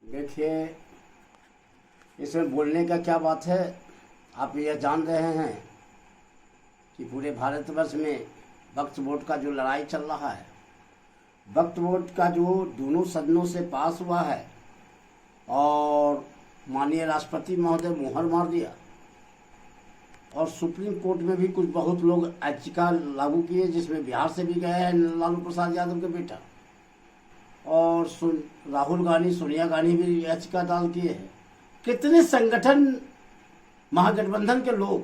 देखिए, इसमें बोलने का क्या बात है। आप यह जान रहे हैं कि पूरे भारतवर्ष में वक्फ बोर्ड का जो लड़ाई चल रहा है, वक्फ बोर्ड का जो दोनों सदनों से पास हुआ है और माननीय राष्ट्रपति महोदय मुहर मार दिया, और सुप्रीम कोर्ट में भी कुछ बहुत लोग याचिका लागू किए, जिसमें बिहार से भी गए हैं लालू प्रसाद यादव के बेटा, और राहुल गांधी सोनिया गांधी भी याचिका दाखिल किए हैं। कितने संगठन महागठबंधन के लोग,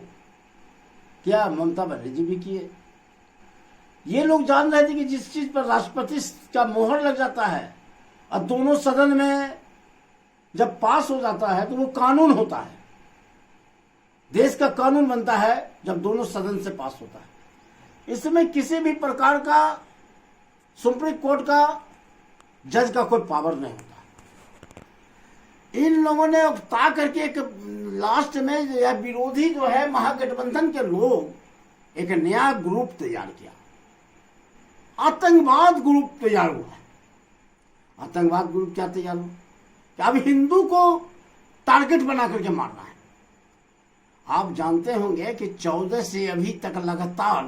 क्या ममता बनर्जी भी किए। ये लोग जान रहे थे कि जिस चीज पर राष्ट्रपति का मोहर लग जाता है और दोनों सदन में जब पास हो जाता है तो वो कानून होता है, देश का कानून बनता है जब दोनों सदन से पास होता है। इसमें किसी भी प्रकार का सुप्रीम कोर्ट का जज का कोई पावर नहीं होता। इन लोगों ने उकता करके एक लास्ट में यह विरोधी जो है महागठबंधन के लोग एक नया ग्रुप तैयार किया, आतंकवाद ग्रुप तैयार हुआ। आतंकवाद ग्रुप क्या तैयार हुआ कि अब हिंदू को टारगेट बना करके मारना है। आप जानते होंगे कि 14 से अभी तक लगातार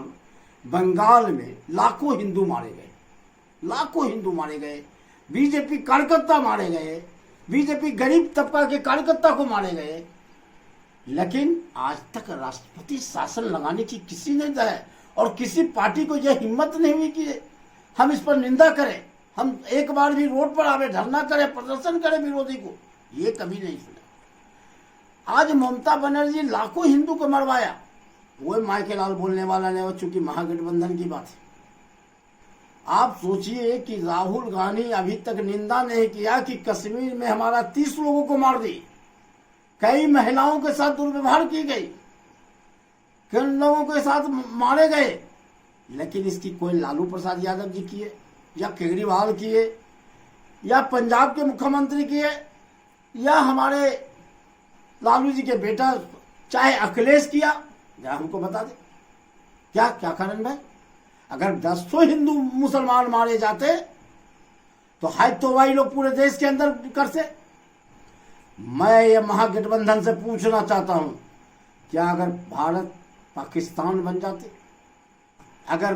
बंगाल में लाखों हिंदू मारे गए, लाखों हिंदू मारे गए, बीजेपी कार्यकर्ता मारे गए, बीजेपी गरीब तबका के कार्यकर्ता को मारे गए, लेकिन आज तक राष्ट्रपति शासन लगाने की किसी ने दया और किसी पार्टी को यह हिम्मत नहीं हुई कि हम इस पर निंदा करें, हम एक बार भी रोड पर आवे, धरना करें, प्रदर्शन करें विरोधी को। ये कभी नहीं सुना। आज ममता बनर्जी लाखों हिंदू को मरवाया, वो माइके लाल बोलने वाला नहीं, वो चूंकि महागठबंधन की बात है। आप सोचिए कि राहुल गांधी अभी तक निंदा नहीं किया कि कश्मीर में हमारा 30 लोगों को मार दी, कई महिलाओं के साथ दुर्व्यवहार की गई, कई लोगों के साथ मारे गए, लेकिन इसकी कोई लालू प्रसाद यादव जी किए या केजरीवाल किए या पंजाब के मुख्यमंत्री किए या हमारे लालू जी के बेटा चाहे अखिलेश किया, जरा हमको बता दे क्या क्या कारण भाई। अगर 10 हिंदू मुसलमान मारे जाते तो हाय तो वही लोग पूरे देश के अंदर करते। मैं ये महागठबंधन से पूछना चाहता हूं, क्या अगर भारत पाकिस्तान बन जाते, अगर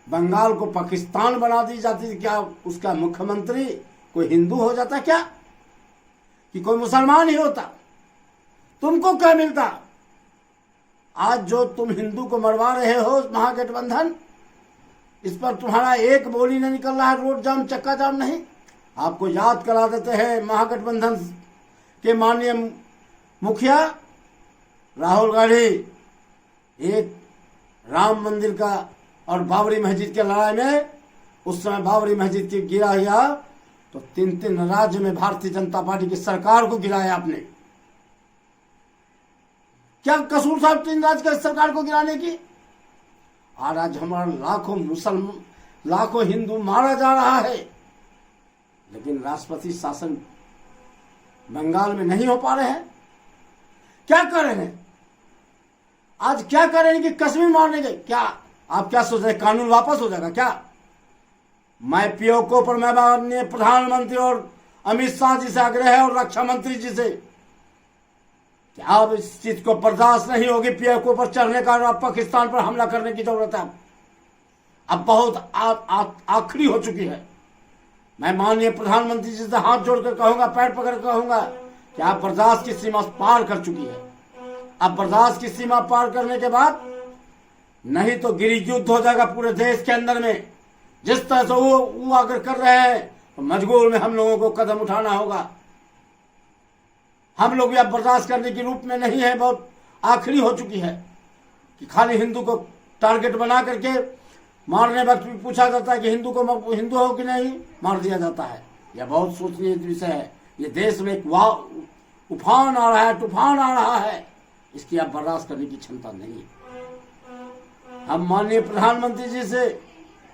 बंगाल को पाकिस्तान बना दी जाती, क्या उसका मुख्यमंत्री कोई हिंदू हो जाता क्या, कि कोई मुसलमान ही होता? तुमको क्या मिलता? आज जो तुम हिंदू को मरवा रहे हो महागठबंधन, इस पर तुम्हारा एक बोली नहीं निकल रहा है, रोड जाम चक्का जाम नहीं। आपको याद करा देते हैं महागठबंधन के माननीय मुखिया राहुल गांधी एक राम मंदिर का और बाबरी मस्जिद के लड़ाई में, उस समय बाबरी मस्जिद की गिरा गया तो 3 राज्य में भारतीय जनता पार्टी की सरकार को गिराया आपने। क्या कसूर था 3 राज्य की सरकार को गिराने की? और आज हमारा लाखों मुसलमान, लाखों हिंदू मारा जा रहा है, लेकिन राष्ट्रपति शासन बंगाल में नहीं हो पा रहे हैं। क्या कर रहे हैं आज? क्या कर रहे हैं कि कश्मीर मारने गए? क्या आप क्या सोच रहे, कानून वापस हो जाएगा क्या? मैं पीओके पर मैं माननीय प्रधानमंत्री और अमित शाह जी से आग्रह है और रक्षा मंत्री जी से, क्या अब इस चीज को बर्दाश्त नहीं होगी पीओके पर चढ़ने का और पाकिस्तान पर हमला करने की जरूरत है। अब बहुत आखिरी हो चुकी है। मैं माननीय प्रधानमंत्री जी से हाथ जोड़कर कहूंगा, पैर पकड़ कर कहूंगा कि आप बर्दाश्त की सीमा पार कर चुकी है। अब बर्दाश्त की सीमा पार करने के बाद नहीं तो गृह युद्ध हो जाएगा पूरे देश के अंदर में। जिस तरह से वो अगर कर रहे हैं तो मजबूर में हम लोगों को कदम उठाना होगा। हम लोग भी अब बर्दाश्त करने के रूप में नहीं है, बहुत आखिरी हो चुकी है कि खाली हिंदू को टारगेट बना करके मारने वक्त भी पूछा जाता है कि हिंदू हो कि नहीं, मार दिया जाता है। यह बहुत सोचनीय विषय है। ये देश में एक उफान आ रहा है, तूफान आ रहा है, इसकी अब बर्दाश्त करने की क्षमता नहीं है। हम माननीय प्रधानमंत्री जी से,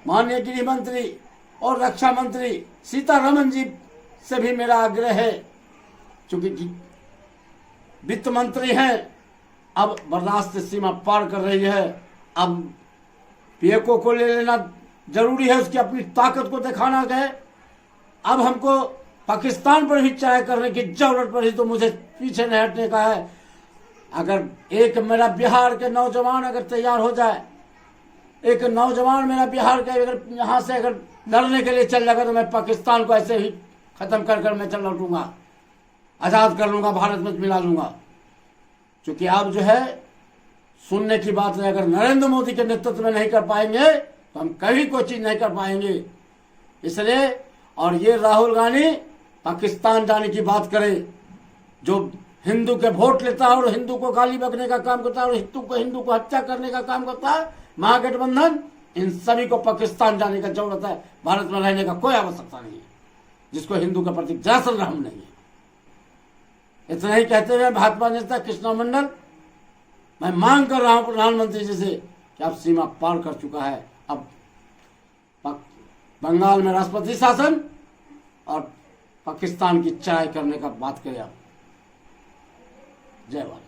माननीय गृह मंत्री और रक्षा मंत्री सीतारमन जी से भी मेरा आग्रह है, चूंकि वित्त मंत्री हैं, अब बर्दाश्त सीमा पार कर रही है। अब पीओके को ले लेना जरूरी है, उसकी अपनी ताकत को दिखाना है। अब हमको पाकिस्तान पर भी चढ़ाई करने की जरूरत पड़ी तो मुझे पीछे नहीं हटने का है। अगर एक मेरा बिहार के नौजवान अगर तैयार हो जाए, एक नौजवान मेरा बिहार के अगर यहाँ से अगर लड़ने के लिए चल जाएगा तो मैं पाकिस्तान को ऐसे ही खत्म कर कर मैं चल लौटूंगा, आज़ाद कर लूंगा, भारत में मिला लूंगा। क्योंकि आप जो है सुनने की बात है, अगर नरेंद्र मोदी के नेतृत्व में नहीं कर पाएंगे तो हम कभी कोई चीज नहीं कर पाएंगे। इसलिए और ये राहुल गांधी पाकिस्तान जाने की बात करे, जो हिंदू के वोट लेता है और हिंदू को गाली बकने का काम करता है और हिंदू को हत्या करने का काम करता है, महागठबंधन, इन सभी को पाकिस्तान जाने का जरूरत है। भारत में रहने का कोई आवश्यकता नहीं है, जिसको हिंदू के प्रति जैसन रहम नहीं है। इतना ही कहते हुए भाजपा नेता कृष्णा मंडल, मैं मांग कर रहा हूं प्रधानमंत्री जी से कि अब सीमा पार कर चुका है, अब बंगाल में राष्ट्रपति शासन और पाकिस्तान की चढ़ाई करने का बात करें आप। जय भारत।